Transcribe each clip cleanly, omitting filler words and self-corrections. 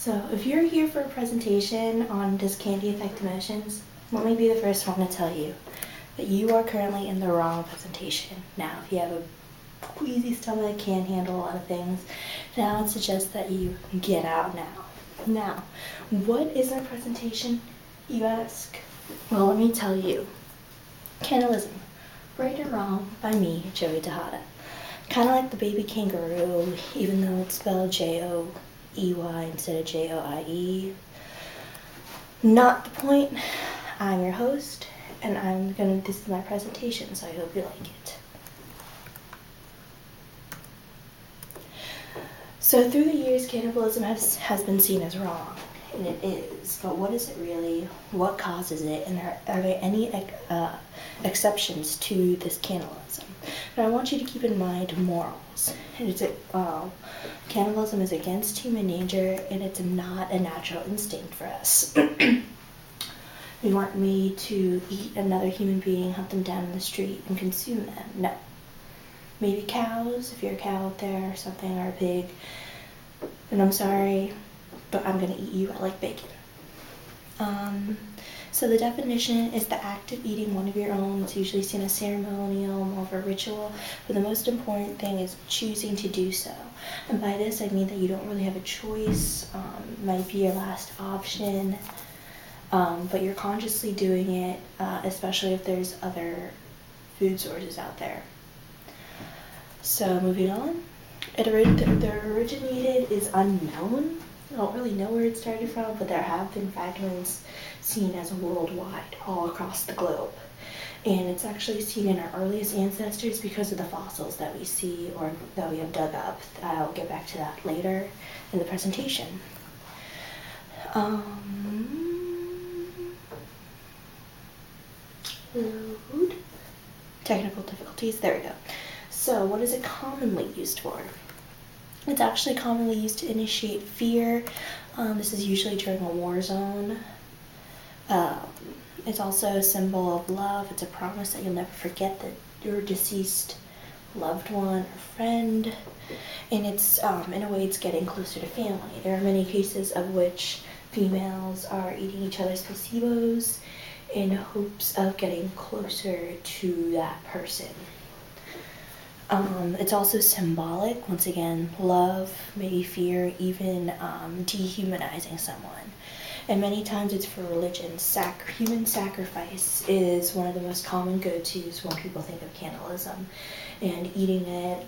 So if you're here for a presentation on does candy affect emotions, let me be the first one to tell you that you are currently in the wrong presentation. Now, if you have a queasy stomach, can't handle a lot of things, then I would suggest that you get out now. Now, what is our presentation, you ask? Well, let me tell you. Cannibalism, Right or Wrong by me, Joey Tejada. Kind of like the baby kangaroo, even though it's spelled Joey instead of Joie. Not the point. I'm your host, and this is my presentation, so I hope you like it. So through the years, cannibalism has been seen as wrong, and it is, but what is it really? What causes it? And are there any exceptions to this cannibalism? But I want you to keep in mind morals. Cannibalism is against human nature, and it's not a natural instinct for us. We weren't made to eat another human being, hunt them down in the street, and consume them. No. Maybe cows, if you're a cow out there or something, or a pig. And I'm sorry, but I'm gonna eat you. I like bacon. So the definition is the act of eating one of your own. It's usually seen as ceremonial, more of a ritual, but the most important thing is choosing to do so. And by this I mean that you don't really have a choice. It might be your last option, but you're consciously doing it, especially if there's other food sources out there. So moving on, the originated is unknown. I don't really know where it started from, but there have been fragments seen as worldwide, all across the globe. And it's actually seen in our earliest ancestors because of the fossils that we see or that we have dug up. I'll get back to that later in the presentation. Load. Technical difficulties, there we go. So what is it commonly used for? It's actually commonly used to initiate fear. This is usually during a war zone. It's also a symbol of love. It's a promise that you'll never forget that your deceased loved one or friend. And it's, in a way, it's getting closer to family. There are many cases of which females are eating each other's placebos in hopes of getting closer to that person. It's also symbolic, once again, love, maybe fear, even dehumanizing someone. And many times it's for religion. Human sacrifice is one of the most common go-tos when people think of cannibalism. And eating it,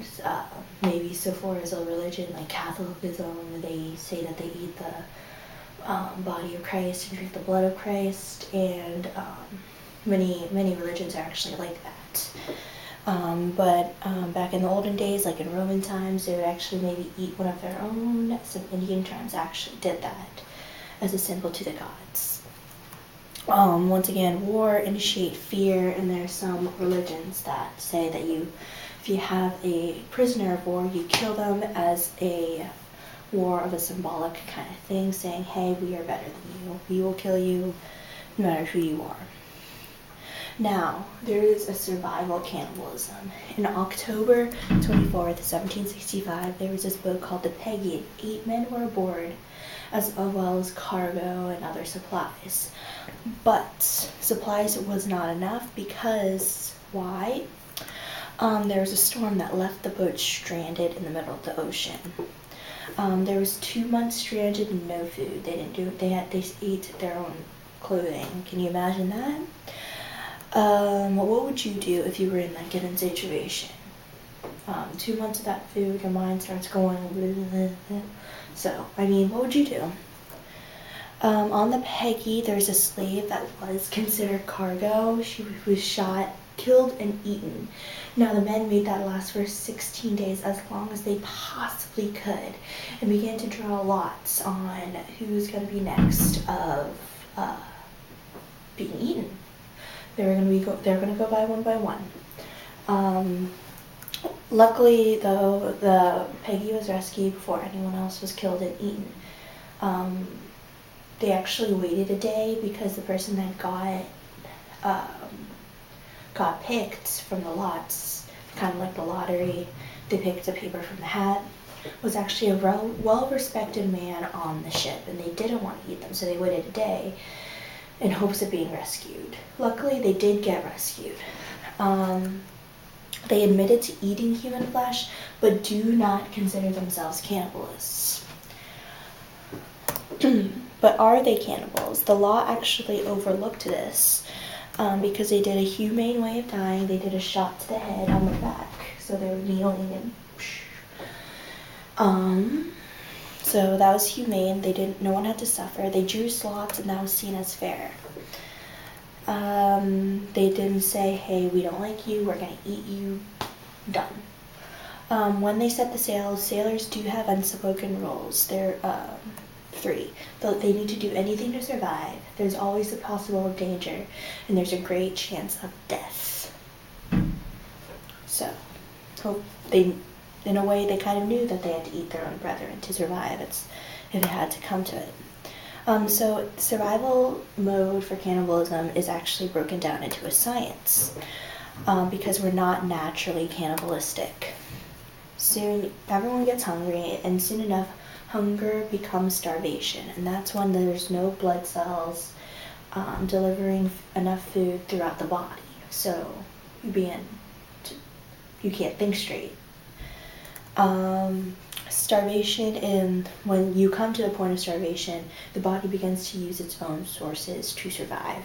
maybe so far as a religion like Catholicism, they say that they eat the body of Christ and drink the blood of Christ, and many religions are actually like that. But back in the olden days, like in Roman times, they would actually maybe eat one of their own. Some Indian tribes actually did that as a symbol to the gods. Once again, war initiate fear, and there are some religions that say that if you have a prisoner of war, you kill them as a war of a symbolic kind of thing, saying, hey, we are better than you. We will kill you no matter who you are. Now, there is a survival cannibalism. In October 24th, 1765, there was this boat called the Peggy. 8 men were aboard, as well as cargo and other supplies. But supplies was not enough because, why? There was a storm that left the boat stranded in the middle of the ocean. There was 2 months stranded and no food. They ate their own clothing. Can you imagine that? What would you do if you were in that given situation? 2 months without food, your mind starts going blah, blah, blah. So, what would you do? On the Peggy, there's a slave that was considered cargo. She was shot, killed, and eaten. Now, the men made that last for 16 days, as long as they possibly could, and began to draw lots on who's going to be next of being eaten. They're going to go by one. Luckily, though, the Peggy was rescued before anyone else was killed and eaten. They actually waited a day because the person that got picked from the lots, kind of like the lottery. They picked a paper from the hat. was actually a well-respected man on the ship, and they didn't want to eat them, so they waited a day in hopes of being rescued. Luckily, they did get rescued. They admitted to eating human flesh, but do not consider themselves cannibalists. But are they cannibals? The law actually overlooked this because they did a humane way of dying. They did a shot to the head on the back, so they were kneeling and so that was humane. No one had to suffer. They drew lots, and that was seen as fair. They didn't say, hey, we don't like you, we're gonna eat you, done. When they set the sails, sailors do have unspoken rules. They're 3. They need to do anything to survive. There's always the possible danger, and there's a great chance of death. So, in a way, they kind of knew that they had to eat their own brethren to survive if it had to come to it. So survival mode for cannibalism is actually broken down into a science because we're not naturally cannibalistic. Soon everyone gets hungry, and soon enough hunger becomes starvation, and that's when there's no blood cells delivering enough food throughout the body. So you can't think straight. Starvation, and when you come to the point of starvation, the body begins to use its own sources to survive.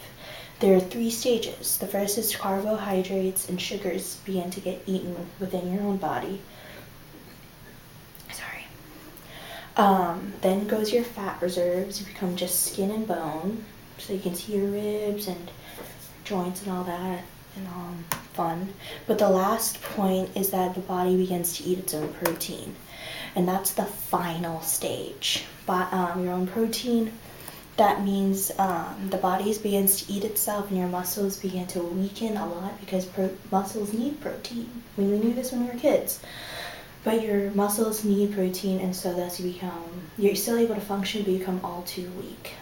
There are 3 stages. The first is carbohydrates and sugars begin to get eaten within your own body. Then goes your fat reserves. You become just skin and bone, so you can see your ribs and joints and all that, and fun. But the last point is that the body begins to eat its own protein, and that's the final stage. But your own protein, that means the body begins to eat itself, and your muscles begin to weaken a lot because muscles need protein. We knew this when we were kids. But your muscles need protein, and so thus you're still able to function, but you become all too weak.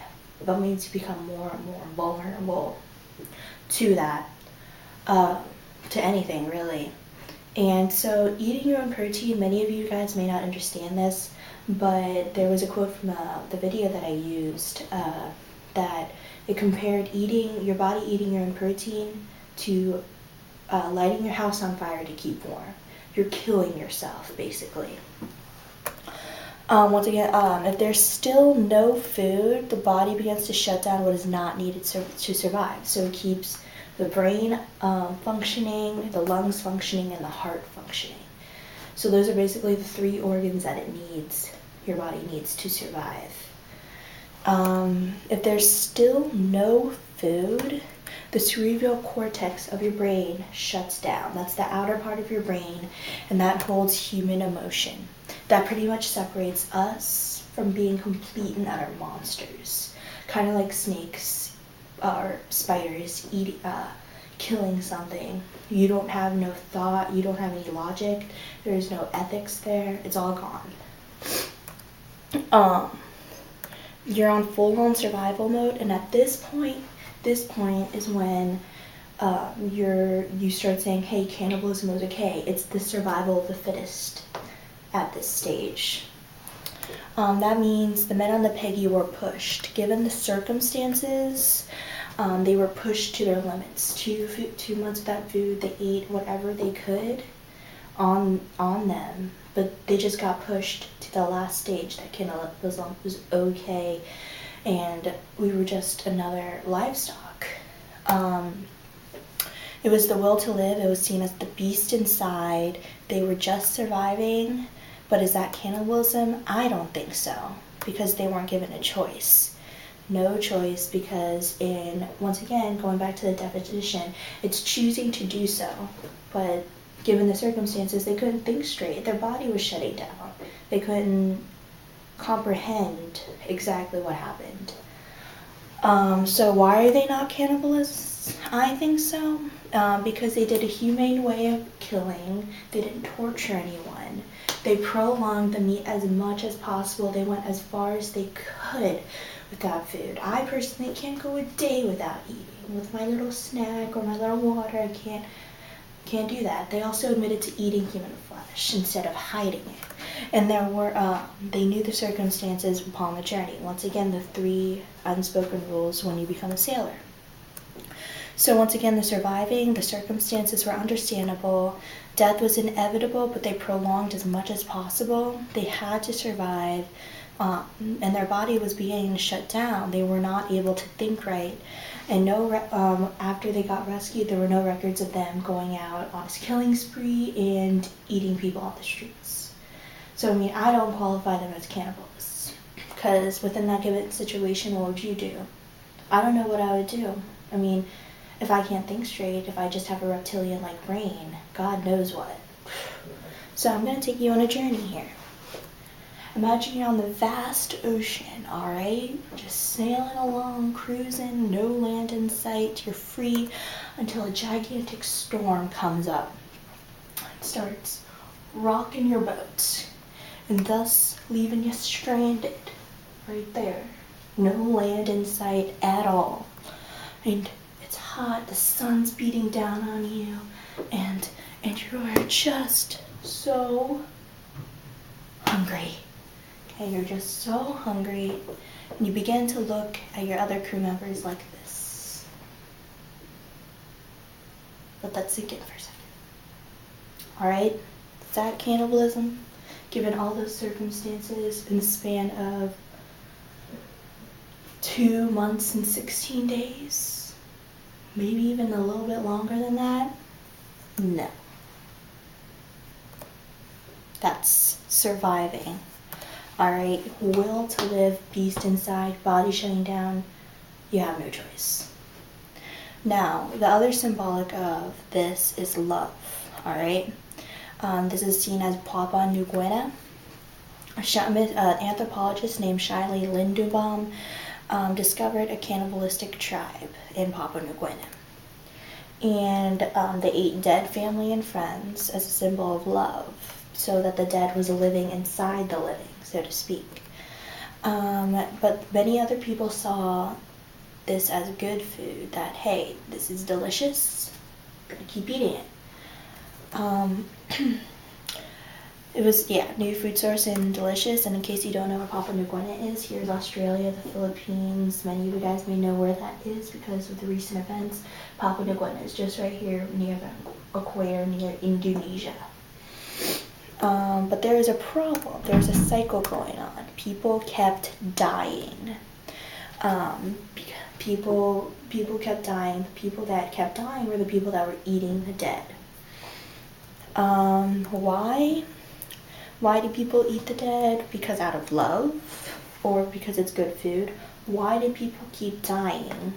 That means you become more and more vulnerable to that, to anything really. And so eating your own protein, many of you guys may not understand this, but there was a quote from the video that I used that it compared your body eating your own protein to lighting your house on fire to keep warm. You're killing yourself, basically. Once again, if there's still no food, the body begins to shut down what is not needed to survive. So it keeps the brain functioning, the lungs functioning, and the heart functioning. So those are basically the 3 organs that your body needs to survive. If there's still no food, the cerebral cortex of your brain shuts down. That's the outer part of your brain, and that holds human emotion. That pretty much separates us from being complete and utter monsters. Kind of like snakes or spiders killing something. You don't have no thought, you don't have any logic, there's no ethics there, it's all gone. You're on full-on survival mode, and at this point is when you start saying, hey, cannibalism is okay. It's the survival of the fittest at this stage. That means the men on the Peggy were pushed. Given the circumstances, they were pushed to their limits. 2 months without food, they ate whatever they could on them, but they just got pushed to the last stage that cannibalism was okay, and we were just another livestock. It was the will to live. It was seen as the beast inside. They were just surviving, but is that cannibalism? I don't think so, because they weren't given a choice. No choice, because once again, going back to the definition, it's choosing to do so, but given the circumstances, they couldn't think straight. Their body was shutting down. They couldn't comprehend exactly what happened. So why are they not cannibalists? I think so. Because they did a humane way of killing. They didn't torture anyone. They prolonged the meat as much as possible. They went as far as they could without food. I personally can't go a day without eating. With my little snack or my little water, I can't do that. They also admitted to eating human flesh instead of hiding it. And they knew the circumstances upon the journey. Once again, the 3 unspoken rules when you become a sailor. So once again, the surviving, the circumstances were understandable. Death was inevitable, but they prolonged as much as possible. They had to survive, and their body was beginning to shut down. They were not able to think right. And after they got rescued, there were no records of them going out on a killing spree and eating people off the streets. So, I mean, I don't qualify them as cannibals, because within that given situation, what would you do? I don't know what I would do. I mean, if I can't think straight, if I just have a reptilian-like brain, God knows what. So I'm going to take you on a journey here. Imagine you're on the vast ocean, alright? Just sailing along, cruising, no land in sight. You're free until a gigantic storm comes up and starts rocking your boat, and thus leaving you stranded right there. No land in sight at all. And it's hot, the sun's beating down on you, and you are just so hungry. Okay, you're just so hungry, and you begin to look at your other crew members like this. Let that sink in for a second. Alright, is that cannibalism? Given all those circumstances in the span of 2 months and 16 days? Maybe even a little bit longer than that? No. That's surviving. Alright, will to live, beast inside, body shutting down, you have no choice. Now, the other symbolic of this is love, alright? This is seen as Papua New Guinea. An anthropologist named Shiley Lindenbaum discovered a cannibalistic tribe in Papua New Guinea. And they ate dead family and friends as a symbol of love, so that the dead was living inside the living, so to speak. But many other people saw this as good food, that, hey, this is delicious, I'm gonna keep eating it. It was, new food source and delicious. And in case you don't know where Papua New Guinea is, here's Australia, the Philippines. Many of you guys may know where that is because of the recent events. Papua New Guinea is just right here near the equator, near Indonesia. But there is a problem. There's a cycle going on. People kept dying. People kept dying. The people that kept dying were the people that were eating the dead. Why? Why do people eat the dead? Because out of love, or because it's good food? Why do people keep dying?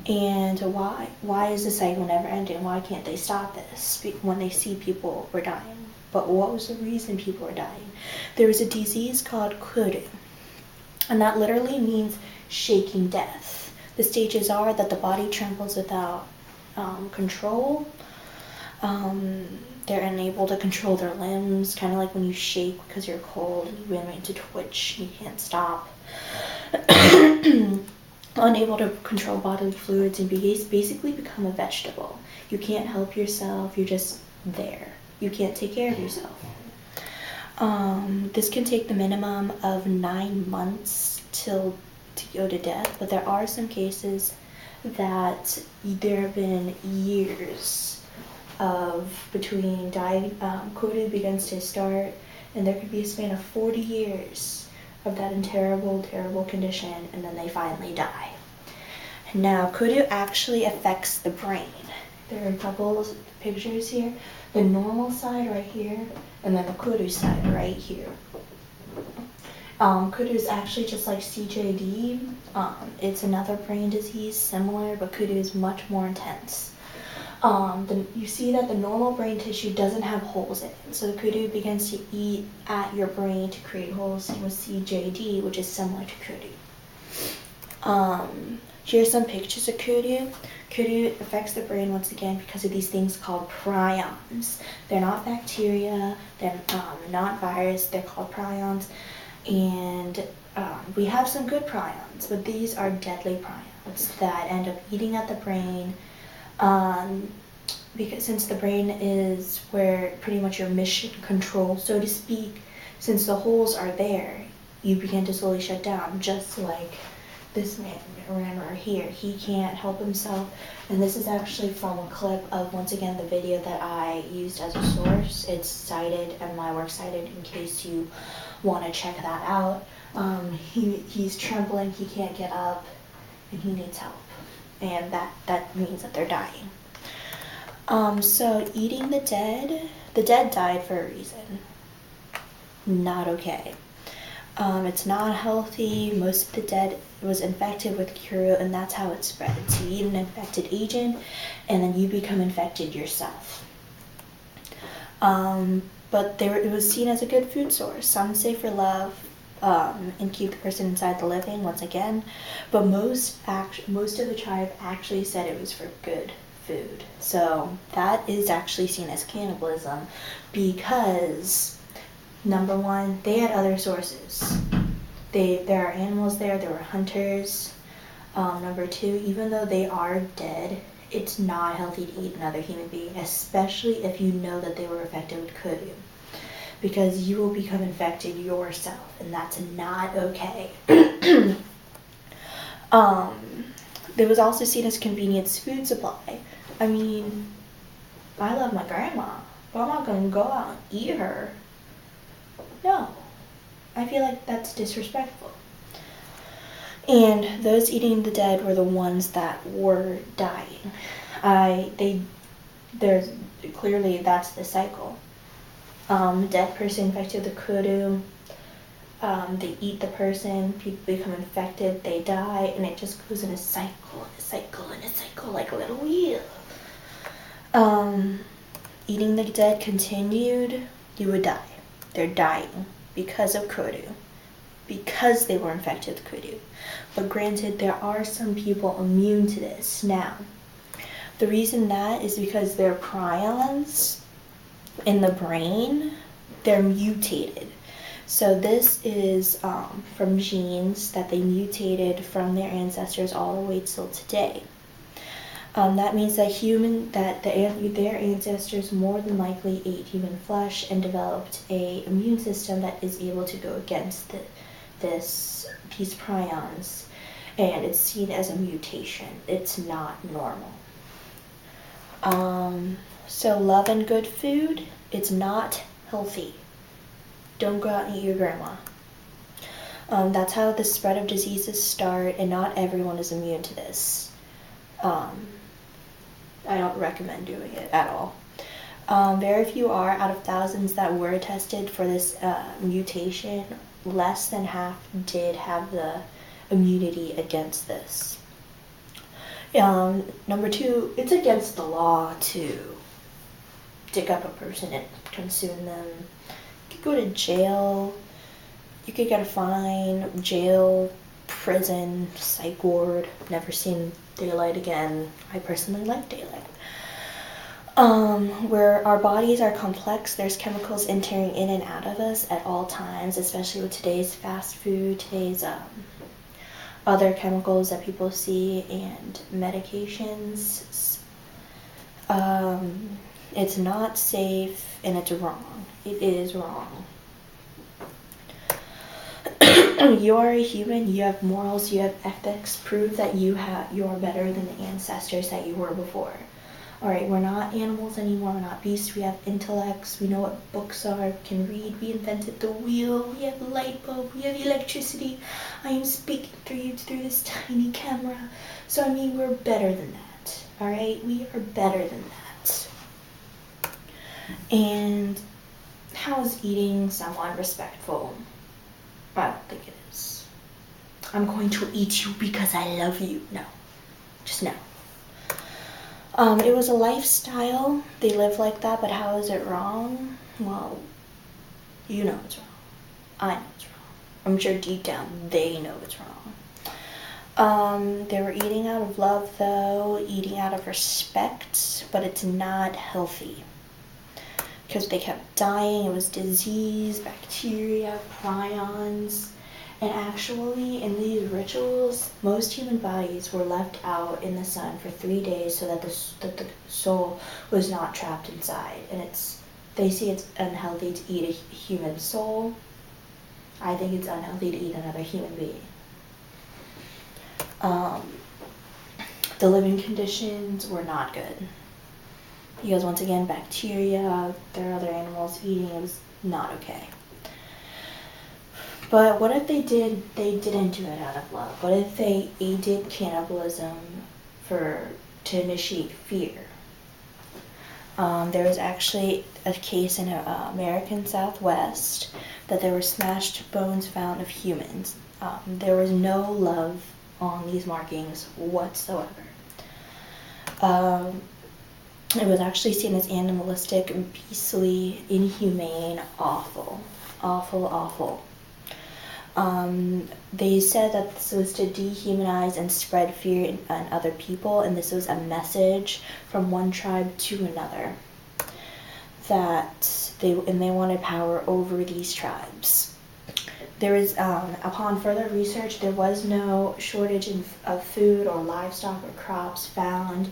And why is the cycle never ending? Why can't they stop this when they see people were dying? But what was the reason people were dying? There was a disease called kuru, and that literally means shaking death. The stages are that the body trembles without control. They're unable to control their limbs, kind of like when you shake because you're cold and you begin to twitch, you can't stop. Unable to control bodily fluids and basically become a vegetable. You can't help yourself, you're just there. You can't take care of yourself. This can take the minimum of 9 months to go to death, but there are some cases that there have been years of between kuru begins to start, and there could be a span of 40 years of that in terrible, terrible condition, and then they finally die. Now, kuru actually affects the brain. There are a couple of pictures here. The normal side right here, and then the kuru side right here. Kuru is actually just like CJD. It's another brain disease, similar, but kuru is much more intense. You see that the normal brain tissue doesn't have holes in it, so the kuru begins to eat at your brain to create holes with CJD, which is similar to kuru. Here's some pictures of kuru. Kuru affects the brain once again because of these things called prions. They're not bacteria, they're not virus, they're called prions. And we have some good prions, but these are deadly prions that end up eating at the brain. Because since the brain is where pretty much your mission control, so to speak, Since the holes are there, you begin to slowly shut down, just like this man ran right here. He can't help himself. And this is actually from a clip of, once again, the video that I used as a source. It's cited and my work cited in case you want to check that out. He's trembling, he can't get up, and he needs help. And that means that they're dying. So eating the dead died for a reason. Not okay. It's not healthy. Most of the dead was infected with Kuru, and that's how it spread. So you eat an infected agent, and then you become infected yourself. But it was seen as a good food source. Some say for love, and keep the person inside the living, once again. But most of the tribe actually said it was for good food. So that is actually seen as cannibalism because, number one, they had other sources. There are animals there were hunters. Number two, even though they are dead, it's not healthy to eat another human being, especially if you know that they were infected with Kudu, because you will become infected yourself, and that's not okay. It was also seen as convenience food supply. I mean, I love my grandma, but I'm not gonna go out and eat her. No. I feel like that's disrespectful. And those eating the dead were the ones that were dying. There's clearly that's the cycle. Dead person infected with the kudu. They eat the person, people become infected, they die, and it just goes in a cycle, like a little wheel. Eating the dead continued, you would die. They're dying because of kudu, because they were infected with kudu. But granted, there are some people immune to this. Now, the reason that is because their prions in the brain, they're mutated. So this is from genes that they mutated from their ancestors all the way till today. That means that their ancestors more than likely ate human flesh and developed an immune system that is able to go against these prions, and it's seen as a mutation. It's not normal. So love and good food, it's not healthy. Don't go out and eat your grandma. That's how the spread of diseases start, and not everyone is immune to this. I don't recommend doing it at all. Very few are. Out of thousands that were tested for this mutation, less than half did have the immunity against this. Number two, it's against the law to dig up a person and consume them. You could go to jail, you could get a fine, jail, prison, psych ward, never seen daylight again. I personally like daylight. Where our bodies are complex, there's chemicals entering in and out of us at all times, especially with today's fast food, today's other chemicals that people see, and medications. It's not safe, and it's wrong. It is wrong. You are a human, you have morals, you have ethics. Prove that you are better than the ancestors that you were before. Alright, we're not animals anymore, we're not beasts, we have intellects, we know what books are, can read, we invented the wheel, we have the light bulb, we have electricity. I am speaking through you through this tiny camera. So I mean, we're better than that. Alright, we are better than that. And how is eating someone respectful? I don't think it is. I'm going to eat you because I love you. No. Just no. It was a lifestyle. They live like that, but how is it wrong? Well, you know it's wrong. I know it's wrong. I'm sure deep down they know it's wrong. They were eating out of love, though, eating out of respect, but it's not healthy. Because they kept dying, it was disease, bacteria, prions, and actually in these rituals, most human bodies were left out in the sun for 3 days so that the soul was not trapped inside. And it's They say it's unhealthy to eat a human soul. I think it's unhealthy to eat another human being. The living conditions were not good. Because once again, bacteria, there are other animals eating, it was not okay. But what if they didn't do it out of love? What if they aided cannibalism to initiate fear? There was actually a case in American Southwest that there were smashed bones found of humans. There was no love on these markings whatsoever. It was actually seen as animalistic, beastly, inhumane, awful. Awful, awful. They said that this was to dehumanize and spread fear in other people, and this was a message from one tribe to another that they wanted power over these tribes. There is, upon further research, there was no shortage of food or livestock or crops found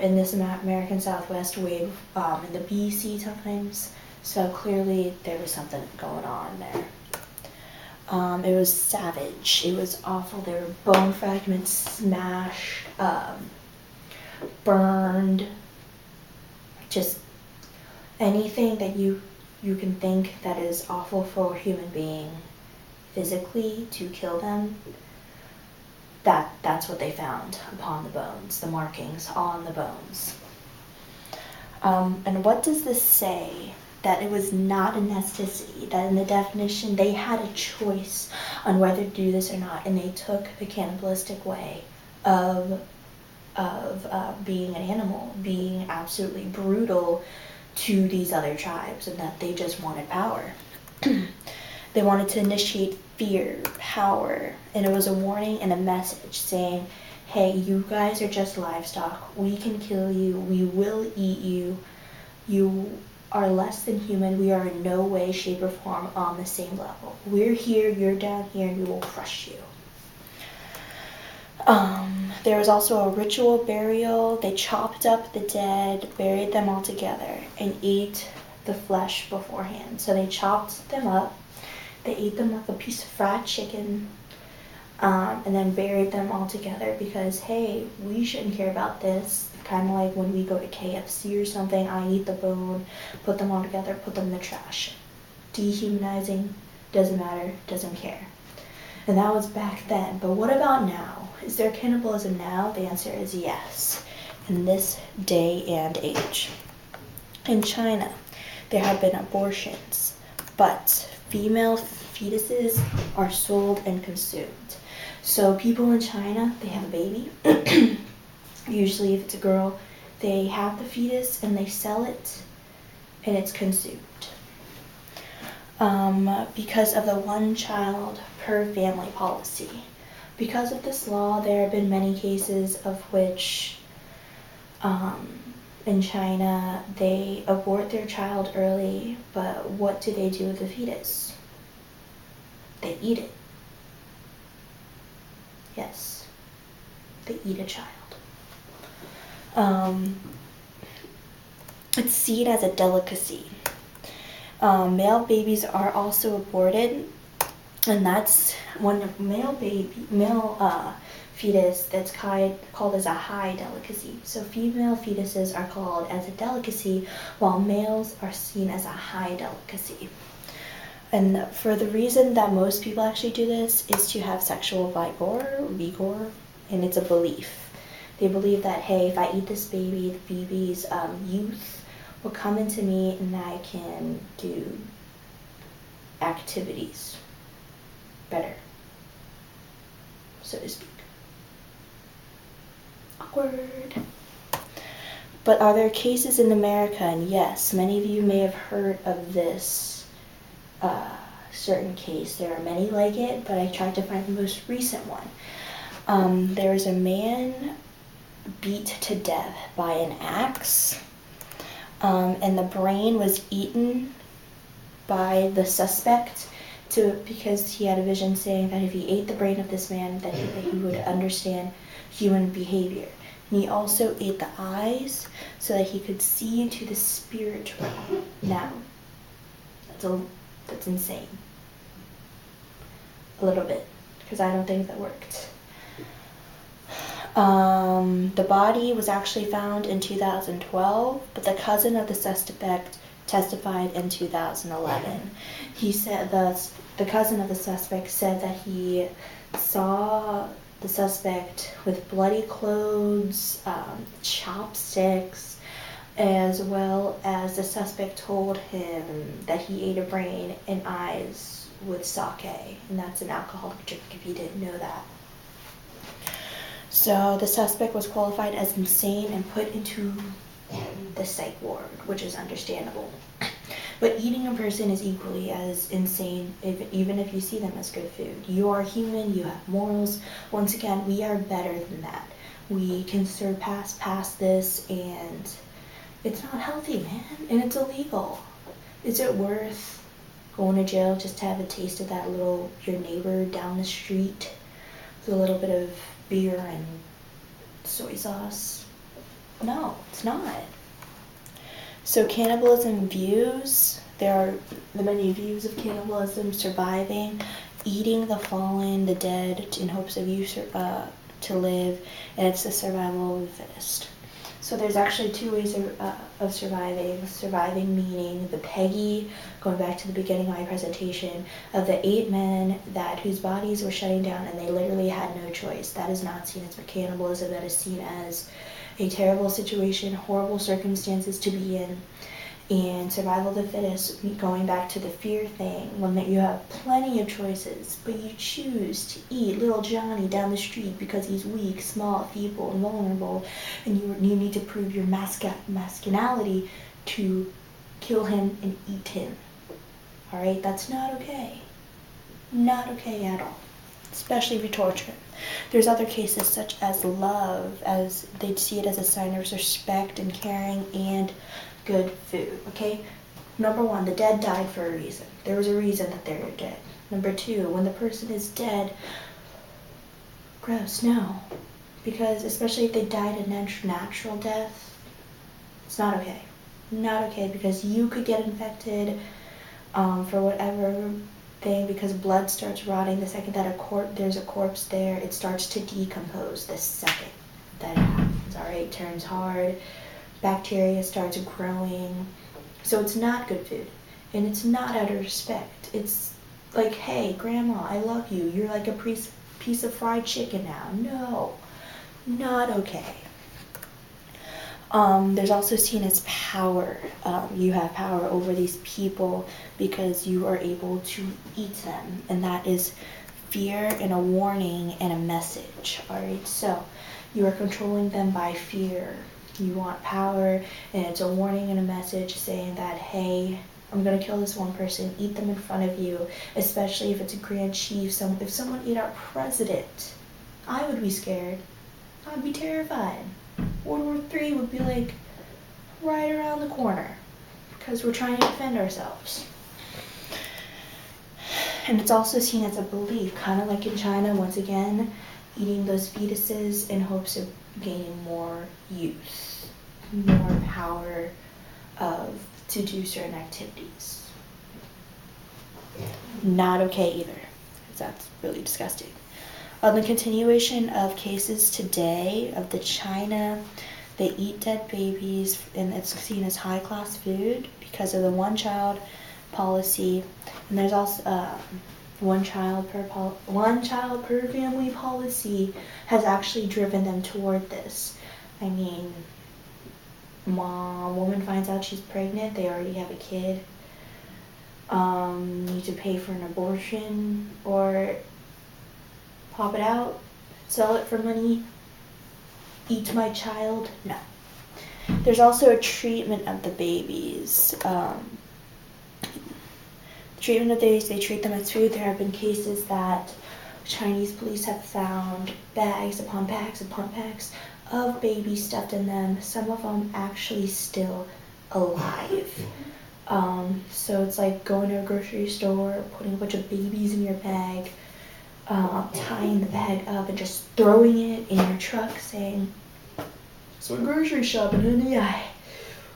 in this American Southwest wave in the BC times. So clearly there was something going on there. It was savage. It was awful. There were bone fragments smashed, burned, just anything that you can think that is awful for a human being physically to kill them. That's what they found upon the bones, the markings on the bones. And what does this say? That it was not a necessity, that in the definition they had a choice on whether to do this or not, and they took the cannibalistic way of being an animal, being absolutely brutal to these other tribes, and that they just wanted power. They wanted to initiate fear, power, and it was a warning and a message saying, hey, you guys are just livestock, we can kill you, we will eat you, you are less than human, we are in no way, shape, or form on the same level. We're here, you're down here, and we will crush you. There was also a ritual burial. They chopped up the dead, buried them all together, and ate the flesh beforehand. So they chopped them up, they ate them like a piece of fried chicken, and then buried them all together because, hey, we shouldn't care about this. Kind of like when we go to KFC or something, I eat the bone, put them all together, put them in the trash. Dehumanizing, doesn't matter, doesn't care. And that was back then. But what about now? Is there cannibalism now? The answer is yes, in this day and age. In China, there have been abortions, but female fetuses are sold and consumed. So people in China, they have a baby. Usually if it's a girl, they have the fetus and they sell it and it's consumed. Because of the one child per family policy. Because of this law, there have been many cases of which in China they abort their child early, but what do they do with the fetus? They eat it. Yes, they eat a child. It's seen as a delicacy. Male babies are also aborted, and that's when a male fetus that's called as a high delicacy. So female fetuses are called as a delicacy, while males are seen as a high delicacy. And for the reason that most people actually do this is to have sexual vigor, and it's a belief. They believe that, hey, if I eat this baby, the baby's youth will come into me and I can do activities better, so to speak. Awkward. But are there cases in America? And yes, many of you may have heard of this certain case. There are many like it, but I tried to find the most recent one. There was a man beat to death by an axe, and the brain was eaten by the suspect because he had a vision saying that if he ate the brain of this man, that he would understand human behavior. And he also ate the eyes so that he could see into the spirit realm. Now, that's insane. A little bit, because I don't think that worked. The body was actually found in 2012, but the cousin of the suspect testified in 2011. He said the cousin of the suspect said that he saw the suspect with bloody clothes, chopsticks, as well as the suspect told him that he ate a brain and eyes with sake, and that's an alcoholic drink if you didn't know that. So the suspect was qualified as insane and put into the psych ward, which is understandable. But eating a person is equally as insane, even if you see them as good food. You are human, you have morals. Once again, we are better than that. We can surpass past this, and it's not healthy, man, and it's illegal. Is it worth going to jail just to have a taste of that your neighbor down the street with a little bit of beer and soy sauce? No, it's not. So cannibalism views, there are the many views of cannibalism: surviving, eating the fallen, the dead in hopes of you to live, and it's the survival of the fittest. So there's actually two ways of surviving. Surviving meaning the Peggy, going back to the beginning of my presentation, of the 8 men whose bodies were shutting down and they literally had no choice. That is not seen as cannibalism. That is seen as a terrible situation, horrible circumstances to be in. And survival of the fittest, going back to the fear thing, when you have plenty of choices, but you choose to eat little Johnny down the street because he's weak, small, feeble, and vulnerable, and you need to prove your masculinity to kill him and eat him. Alright, that's not okay. Not okay at all. Especially if you torture him. There's other cases such as love, as they'd see it as a sign of respect and caring and good food, okay? Number 1, the dead died for a reason. There was a reason that they were dead. Number 2, when the person is dead, gross, no. Because especially if they died a natural death, it's not okay. Not okay, because you could get infected for whatever thing, because blood starts rotting the second that there's a corpse there. It starts to decompose the second that it happens, alright? It turns hard. Bacteria starts growing. So it's not good food. And it's not out of respect. It's like, hey, grandma, I love you. You're like a piece of fried chicken now. No, not okay. There's also seen as power. You have power over these people because you are able to eat them. And that is fear and a warning and a message. Alright, so you are controlling them by fear. You want power, and it's a warning and a message saying that, hey, I'm going to kill this one person, eat them in front of you, especially if it's a grand chief. If someone ate our president, I would be scared. I'd be terrified. World War III would be like right around the corner because we're trying to defend ourselves. And it's also seen as a belief, kind of like in China, once again, eating those fetuses in hopes of gaining more youth, more power to do certain activities. Not okay either, because that's really disgusting. On the continuation of cases today of the China, they eat dead babies, and it's seen as high-class food because of the one-child policy. And there's also one child per family policy has actually driven them toward this. I mean, woman finds out she's pregnant, they already have a kid, need to pay for an abortion or pop it out, sell it for money, eat my child. No. There's also a treatment of the babies. Treatment of babies, they treat them as food. There have been cases that Chinese police have found bags upon bags upon bags of babies stuffed in them, some of them actually still alive. So it's like going to a grocery store, putting a bunch of babies in your bag, tying the bag up and just throwing it in your truck saying, So I'm grocery shopping, honey. I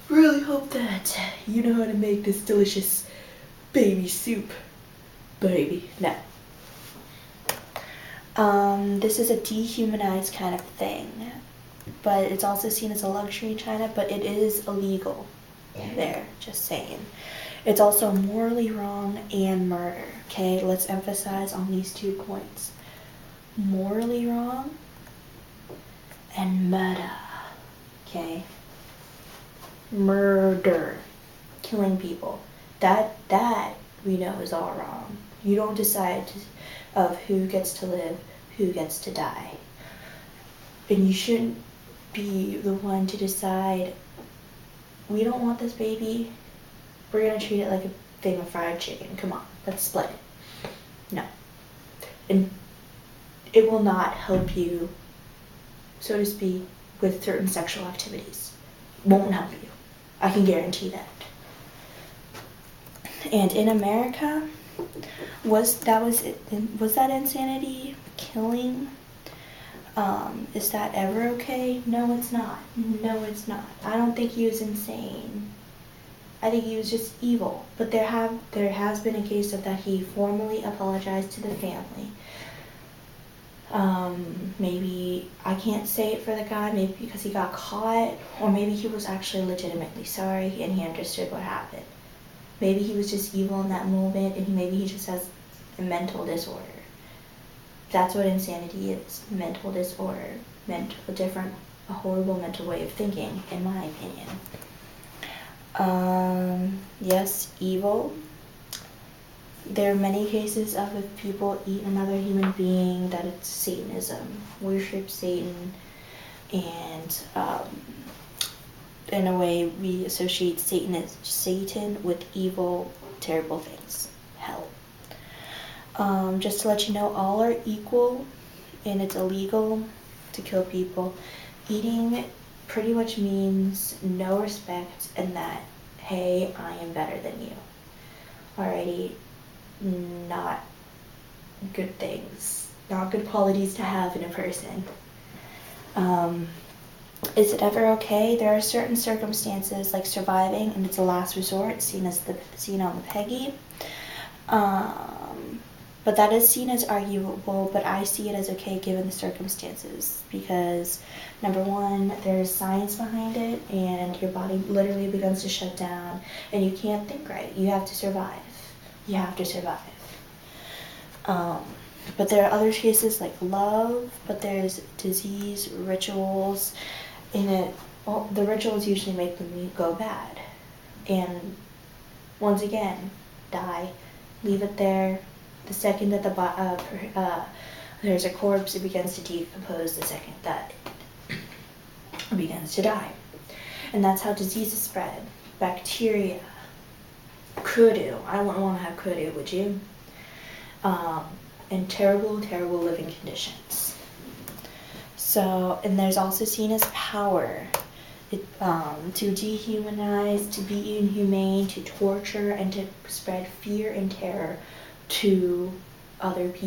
really hope that you know how to make this delicious baby soup. Baby, no. This is a dehumanized kind of thing, but it's also seen as a luxury in China, but it is illegal there, just saying. It's also morally wrong and murder, okay? Let's emphasize on these 2 points. Morally wrong and murder, okay? Murder, killing people. That we know is all wrong. You don't decide of who gets to live, who gets to die. And you shouldn't be the one to decide, we don't want this baby, we're gonna treat it like a thing of fried chicken. Come on, let's split it. No. And it will not help you, so to speak, with certain sexual activities. Won't help you. I can guarantee that. And in America, was that insanity? Killing? Is that ever okay? No, it's not. No, it's not. I don't think he was insane. I think he was just evil. But there has been a case of that he formally apologized to the family. Maybe, I can't say it for the guy, maybe because he got caught, or maybe he was actually legitimately sorry and he understood what happened. Maybe he was just evil in that moment, and maybe he just has a mental disorder. That's what insanity is, mental disorder, a horrible mental way of thinking, in my opinion. Yes, evil. There are many cases of if people eat another human being, that it's Satanism, worship Satan, and in a way we associate Satan with evil, terrible things, hell. Just to let you know, all are equal, and it's illegal to kill people. Eating pretty much means no respect, and that, hey, I am better than you. Alrighty, not good things, not good qualities to have in a person. Is it ever okay? There are certain circumstances, like surviving, and it's a last resort, seen on the Peggy. But that is seen as arguable, but I see it as okay given the circumstances, because number one, there's science behind it, and your body literally begins to shut down, and you can't think right. You have to survive. You have to survive. But there are other cases like love, but there's disease, rituals, and the rituals usually make them go bad. And once again, die, leave it there. The second that there's a corpse, it begins to decompose the second that it begins to die. And that's how diseases spread. Bacteria, kudu. I wouldn't want to have kudu, would you? And terrible, terrible living conditions. So, and there's also seen as power. To dehumanize, to be inhumane, to torture, and to spread fear and terror to other people.